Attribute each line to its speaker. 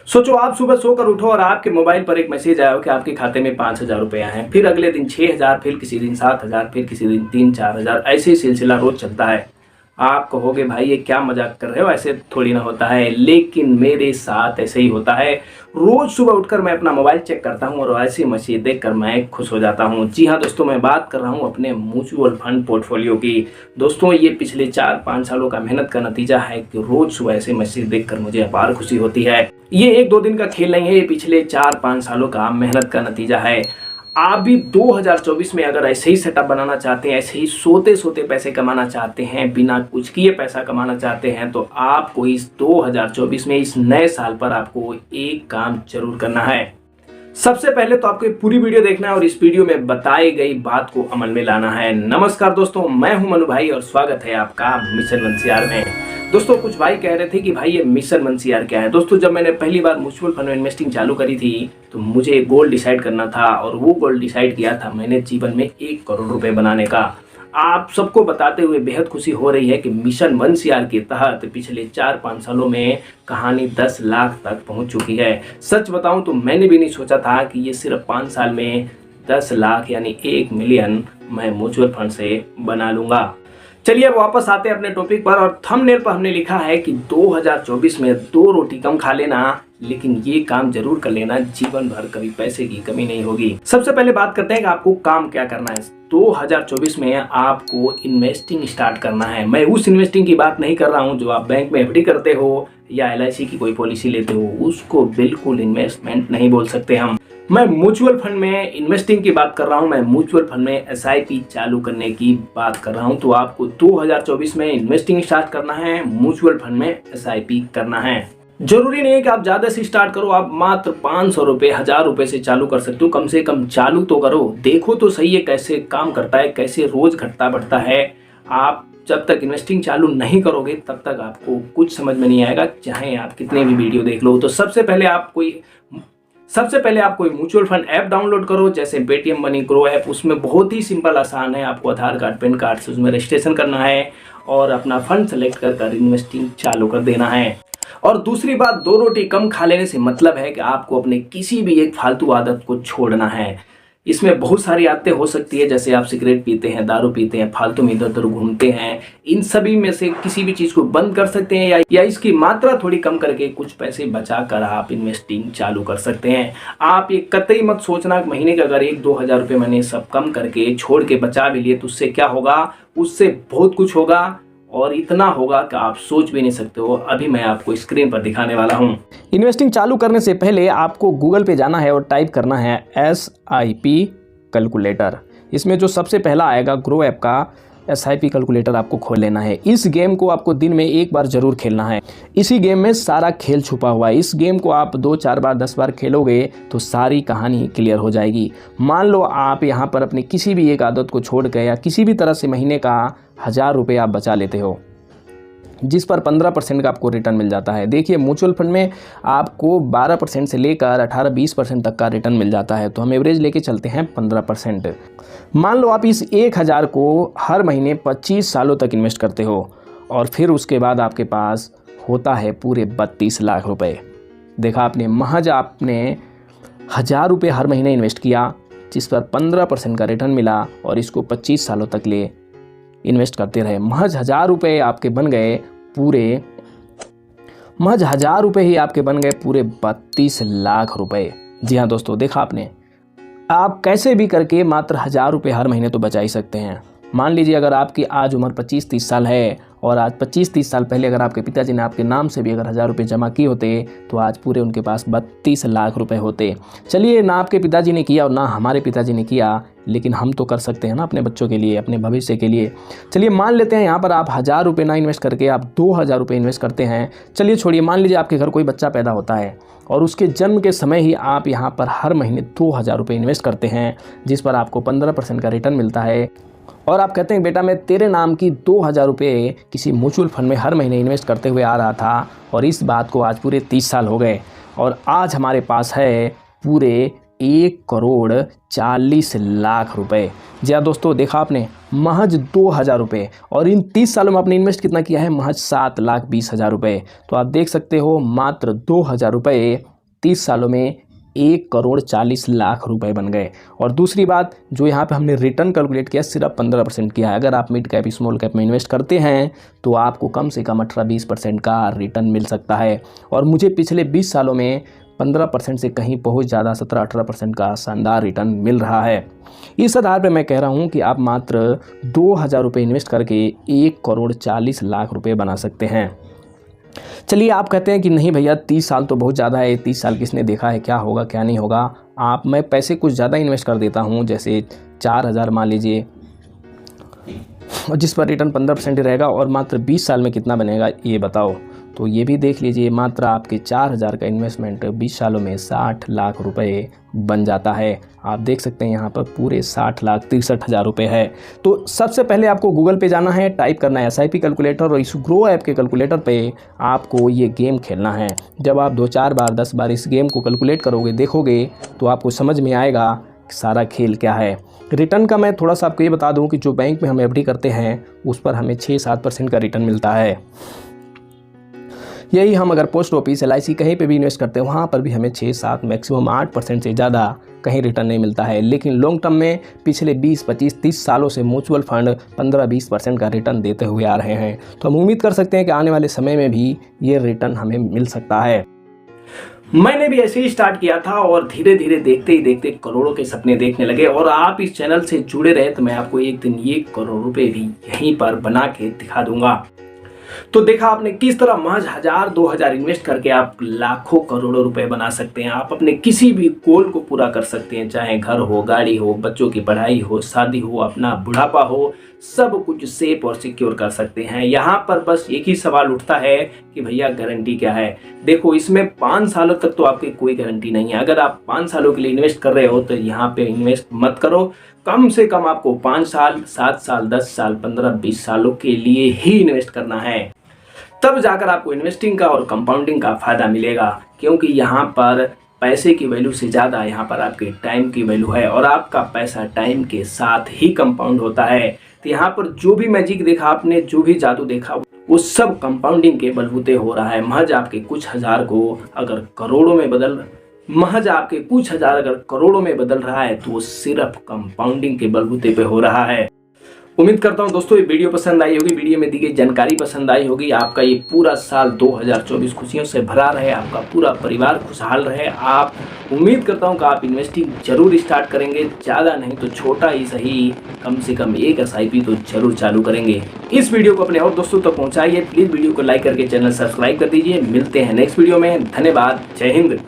Speaker 1: सोचो आप सुबह सोकर उठो और आपके मोबाइल पर एक मैसेज आया हो कि आपके खाते में 5,000 रुपए आए हैं, फिर अगले दिन 6,000, फिर किसी दिन 7,000, फिर किसी दिन 3-4,000, ऐसे ही सिलसिला रोज चलता है। आप कहोगे भाई ये क्या मजाक कर रहे हो, ऐसे थोड़ी ना होता है, लेकिन मेरे साथ ऐसे ही होता है। रोज सुबह उठकर मैं अपना मोबाइल चेक करता हूँ और ऐसी मैसेज देखकर मैं खुश हो जाता हूँ। जी हाँ दोस्तों, मैं बात कर रहा हूँ अपने म्यूचुअल फंड पोर्टफोलियो की। दोस्तों ये पिछले 4-5 सालों का मेहनत का नतीजा है कि रोज सुबह ऐसे मैसेज देखकर मुझे अपार खुशी होती है। ये 1-2 दिन का खेल नहीं है, ये पिछले 4-5 सालों का मेहनत का नतीजा है। आप भी 2024 में अगर ऐसे ही सेटअप बनाना चाहते हैं, ऐसे ही सोते सोते पैसे कमाना चाहते हैं, बिना कुछ किए पैसा कमाना चाहते हैं, तो आपको इस 2024 में, इस नए साल पर आपको एक काम जरूर करना है। सबसे पहले तो आपको पूरी वीडियो देखना है और इस वीडियो में बताई गई बात को अमल में लाना है। नमस्कार दोस्तों, मैं हूं मनु भाई और स्वागत है आपका मिशन मंसियार में। दोस्तों कुछ भाई कह रहे थे कि भाई ये मिशन मंसियार क्या है। दोस्तों जब मैंने पहली बार म्यूचुअल फंड में इन्वेस्टिंग चालू करी थी तो मुझे गोल डिसाइड करना था और वो गोल डिसाइड किया था मैंने जीवन में 1 करोड़ रुपए बनाने का। आप सबको बताते हुए बेहद खुशी हो रही है कि मिशन मंसियार के तहत पिछले 4-5 सालों में कहानी 10 लाख तक पहुंच चुकी है। सच बताऊं तो मैंने भी नहीं सोचा था कि ये सिर्फ 5 साल में 10 लाख यानी 1 मिलियन मैं म्यूचुअल फंड से बना लूंगा। चलिए अब वापस आते हैं अपने टॉपिक पर और थंबनेल पर हमने लिखा है कि 2024 में 2 रोटी कम खा लेना, लेकिन ये काम जरूर कर लेना, जीवन भर कभी पैसे की कमी नहीं होगी। सबसे पहले बात करते हैं कि आपको काम क्या करना है। 2024 में आपको इन्वेस्टिंग स्टार्ट करना है। मैं उस इन्वेस्टिंग की बात नहीं कर रहा हूं जो आप बैंक में एफडी करते हो या LIC की कोई पॉलिसी लेते हो, उसको बिल्कुल इन्वेस्टमेंट नहीं बोल सकते हम। मैं म्यूचुअल फंड में इन्वेस्टिंग की बात कर रहा हूं, मैं म्यूचुअल फंड में SIP चालू करने की बात कर रहा हूं। तो आपको 2024 में इन्वेस्टिंग स्टार्ट करना है, म्यूचुअल फंड में SIP करना है। जरूरी नहीं है कि आप ज्यादा से स्टार्ट करो, आप मात्र 500 रुपए, 1000 रुपए से चालू कर सकते हो। कम से कम चालू तो करो, देखो तो सही है कैसे काम करता है, कैसे रोज घटता बढ़ता है। आप जब तक इन्वेस्टिंग चालू नहीं करोगे तब तक आपको कुछ समझ में नहीं आएगा, चाहे आप कितने भी वीडियो देख लो। तो सबसे पहले आप कोई म्यूचुअल फंड ऐप डाउनलोड करो, जैसे पेटीएम मनी, ग्रो ऐप। उसमें बहुत ही सिंपल आसान है, आपको आधार कार्ड, पैन कार्ड से उसमें रजिस्ट्रेशन करना है और अपना फंड सेलेक्ट कर इन्वेस्टिंग चालू कर देना है। और दूसरी बात, 2 रोटी कम खा लेने से मतलब है कि आपको अपने किसी भी एक फालतू आदत को छोड़ना है। इसमें बहुत सारी आदतें हो सकती है, जैसे आप सिगरेट पीते हैं, दारू पीते हैं, फालतू में इधर उधर घूमते हैं। इन सभी में से किसी भी चीज को बंद कर सकते हैं या इसकी मात्रा थोड़ी कम करके कुछ पैसे बचा कर आप इन्वेस्टिंग चालू कर सकते हैं। आप ये कतई मत सोचना कि महीने के अगर 1-2 हजार रुपये मैंने सब कम करके छोड़ के बचा भी लिए तो उससे क्या होगा। उससे बहुत कुछ होगा और इतना होगा कि आप सोच भी नहीं सकते हो। अभी मैं आपको स्क्रीन पर दिखाने वाला हूं।
Speaker 2: इन्वेस्टिंग चालू करने से पहले आपको गूगल पे जाना है और टाइप करना है SIP कैलकुलेटर। इसमें जो सबसे पहला आएगा ग्रो ऐप का SIP कैलकुलेटर आपको खोल लेना है। इस गेम को आपको दिन में 1 बार जरूर खेलना है। इसी गेम में सारा खेल छुपा हुआ है। इस गेम को आप 2-4 बार, 10 बार खेलोगे तो सारी कहानी क्लियर हो जाएगी। मान लो आप यहाँ पर अपनी किसी भी एक आदत को छोड़ के या किसी भी तरह से महीने का 1000 रुपये आप बचा लेते हो, जिस पर 15% का आपको रिटर्न मिल जाता है। देखिए म्यूचुअल फंड में आपको 12% से लेकर 18-20% तक का रिटर्न मिल जाता है, तो हम एवरेज लेके चलते हैं 15%। मान लो आप इस 1000 को हर महीने 25 सालों तक इन्वेस्ट करते हो और फिर उसके बाद आपके पास होता है पूरे 32 लाख रुपए। देखा आपने, महज आपने 1000 रुपये हर महीने इन्वेस्ट किया, जिस पर 15% का रिटर्न मिला और इसको 25 सालों तक ले इन्वेस्ट करते रहे। महज 1000 रुपये आपके बन गए पूरे 32 लाख रुपए। जी हाँ दोस्तों, देखा आपने, आप कैसे भी करके मात्र 1000 रुपये हर महीने तो बचा ही सकते हैं। मान लीजिए अगर आपकी आज उम्र 25-30 साल है और आज 25-30 साल पहले अगर आपके पिताजी ने आपके नाम से भी अगर 1000 रुपये जमा किए होते तो आज पूरे उनके पास 32 लाख रुपए होते। चलिए, ना आपके पिताजी ने किया और ना हमारे पिताजी ने किया, लेकिन हम तो कर सकते हैं ना अपने बच्चों के लिए, अपने भविष्य के लिए। चलिए मान लेते हैं यहाँ पर आप 1000 रुपये ना इन्वेस्ट करके आप 2000 रुपये इन्वेस्ट करते हैं। चलिए छोड़िए, मान लीजिए आपके घर कोई बच्चा पैदा होता है और उसके जन्म के समय ही आप यहाँ पर हर महीने 2000 रुपये इन्वेस्ट करते हैं, जिस पर आपको 15% का रिटर्न मिलता है। और आप कहते हैं बेटा मैं तेरे नाम की 2000 रुपये किसी म्यूचुअल फंड में हर महीने इन्वेस्ट करते हुए आ रहा था और इस बात को आज पूरे 30 साल हो गए और आज हमारे पास है पूरे 1,40,00,000 रुपए। जी हाँ दोस्तों, देखा आपने, महज 2,000 रुपये, और इन 30 सालों में आपने इन्वेस्ट कितना किया है? महज 7,20,000 रुपये। तो आप देख सकते हो, मात्र 2,000 रुपये 30 सालों में 1,40,00,000 रुपए बन गए। और दूसरी बात, जो यहाँ पे हमने रिटर्न कैलकुलेट किया, सिर्फ 15% किया है। अगर आप मिड कैप स्मॉल कैप में इन्वेस्ट करते हैं तो आपको कम से कम 18-20% का रिटर्न मिल सकता है। और मुझे पिछले 20 सालों में 15% से कहीं बहुत ज़्यादा 17-18% का शानदार रिटर्न मिल रहा है। इस आधार पर मैं कह रहा हूँ कि आप मात्र 2,000 रुपये इन्वेस्ट करके 1,40,00,000 रुपये बना सकते हैं। चलिए, आप कहते हैं कि नहीं भैया 30 साल तो बहुत ज़्यादा है, 30 साल किसने देखा है, क्या होगा क्या नहीं होगा। मैं पैसे कुछ ज़्यादा इन्वेस्ट कर देता हूँ, जैसे 4,000 मान लीजिए, जिस पर रिटर्न 15% ही रहेगा, और मात्र 20 साल में कितना बनेगा ये बताओ। तो ये भी देख लीजिए, मात्र आपके 4,000 का इन्वेस्टमेंट 20 सालों में 60 लाख रुपए बन जाता है। आप देख सकते हैं यहाँ पर पूरे 60,63,000 रुपये है। तो सबसे पहले आपको गूगल पे जाना है, टाइप करना है SIP कैलकुलेटर, और इस ग्रो ऐप के कैलकुलेटर पे आपको ये गेम खेलना है। जब आप 2-4 बार 10 बार इस गेम को कैलकुलेट करोगे, देखोगे, तो आपको समझ में आएगा कि सारा खेल क्या है। रिटर्न का मैं थोड़ा सा आपको ये बता दूँ कि जो बैंक में हम FD करते हैं उस पर हमें 6-7% का रिटर्न मिलता है। यही हम अगर पोस्ट ऑफिस, LIC कहीं पे भी इन्वेस्ट करते हैं, वहाँ पर भी हमें 6-7 मैक्सिमम 8% से ज़्यादा कहीं रिटर्न नहीं मिलता है। लेकिन लॉन्ग टर्म में पिछले 20, 25, 30 सालों से म्यूचुअल फंड 15-20% का रिटर्न देते हुए आ रहे हैं। तो हम उम्मीद कर सकते हैं कि आने वाले समय में भी ये रिटर्न हमें मिल सकता है।
Speaker 1: मैंने भी ऐसे ही स्टार्ट किया था और धीरे धीरे देखते ही देखते करोड़ों के सपने देखने लगे। और आप इस चैनल से जुड़े रहे तो मैं आपको एक दिन 1 करोड़ रुपए भी यहीं पर बना के दिखा दूंगा। तो देखा आपने किस तरह महज 1,000-2,000 इन्वेस्ट करके आप लाखों करोड़ों रुपए बना सकते हैं। आप अपने किसी भी गोल को पूरा कर सकते हैं, चाहे घर हो, गाड़ी हो, बच्चों की पढ़ाई हो, शादी हो, अपना बुढ़ापा हो, सब कुछ सेफ और सिक्योर कर सकते हैं। यहाँ पर बस एक ही सवाल उठता है कि भैया गारंटी क्या है। देखो, इसमें 5 सालों तक तो आपकी कोई गारंटी नहीं है। अगर आप 5 सालों के लिए इन्वेस्ट कर रहे हो तो यहाँ पे इन्वेस्ट मत करो। कम से कम आपको 5 साल, 7 साल, 10 साल, 15-20 सालों के लिए ही इन्वेस्ट करना है। तब जाकर आपको इन्वेस्टिंग का और कंपाउंडिंग का फायदा मिलेगा, क्योंकि यहाँ पर पैसे की वैल्यू से ज़्यादा यहाँ पर आपके टाइम की वैल्यू है, और आपका पैसा टाइम के साथ ही कंपाउंड होता है। तो यहाँ पर जो भी मैजिक देखा आपने, जो भी जादू देखा, वो सब कंपाउंडिंग के बलबूते हो रहा है। महज आपके कुछ हज़ार को अगर करोड़ों में बदल रहा है तो वो सिर्फ कंपाउंडिंग के बलबूते पे हो रहा है। उम्मीद करता हूं दोस्तों ये वीडियो पसंद आई होगी, वीडियो में दी गई जानकारी पसंद आई होगी। आपका ये पूरा साल 2024 खुशियों से भरा रहे, आपका पूरा परिवार खुशहाल रहे। आप उम्मीद करता हूं कि आप इन्वेस्टिंग जरूर स्टार्ट करेंगे, ज़्यादा नहीं तो छोटा ही सही, कम से कम एक SIP तो जरूर चालू करेंगे। इस वीडियो को अपने और दोस्तों तक पहुँचाइए। प्लीज़ वीडियो को लाइक करके चैनल सब्सक्राइब कर दीजिए। मिलते हैं नेक्स्ट वीडियो में। धन्यवाद। जय हिंद।